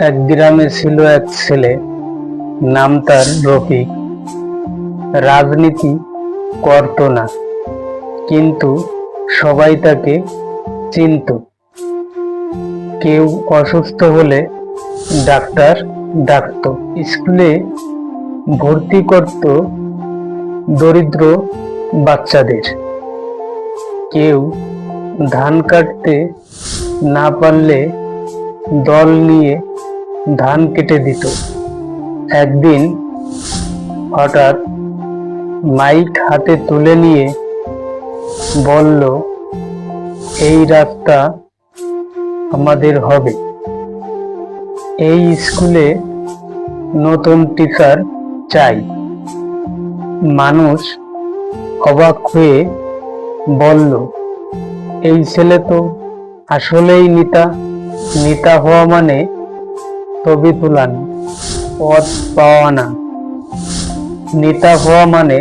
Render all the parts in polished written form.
এক গ্রামে ছিল এক ছেলে, নাম তার রফিক। রাজনীতি করত না, কিন্তু সবাই তাকে চিনত। কেউ অসুস্থ হলে ডাক্তার ডাকত, স্কুলে ভর্তি করত দরিদ্র বাচ্চাদের। কেউ ধান কাটতে না পারলে দল নিয়ে ধান কেটে দিত। একদিন হঠাৎ মাইক হাতে তুলে নিয়ে বলল, এই রাস্তা আমাদের হবে, এই স্কুলে নতুন টিচার চাই। মানুষ অবাক হয়ে বলল, এই ছেলে তো আসলেই নেতা। নেতা হওয়া মানে ছবি তোলা না, পদ পাওয়া না। নেতা হওয়া মানে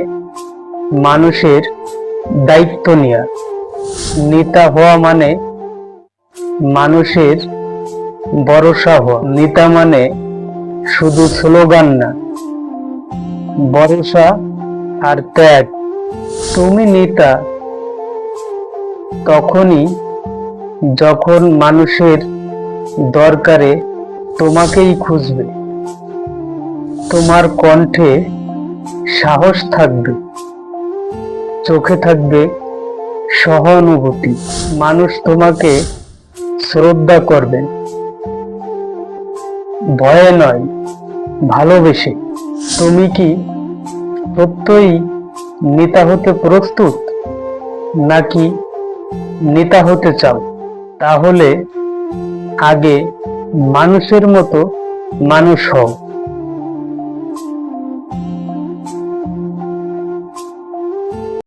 মানুষের দায়িত্ব নেওয়া। নেতা হওয়া মানে মানুষের ভরসা হওয়া। নেতা মানে শুধু স্লোগান না, ভরসা আর ত্যাগ। তুমি নেতা তখনই যখন মানুষের দরকারে তোমাকেই খুঁজবে। তোমার কণ্ঠে সাহস থাকবে, চোখে থাকবে সহানুভূতি। মানুষ তোমাকে শ্রদ্ধা করবে, ভয়ে নয়, ভালোবেসে। তুমি কি সত্যই নেতা হতে প্রস্তুত, নাকি নেতা হতে চাও? তাহলে আগে মানুষের মতো মানুষ হও।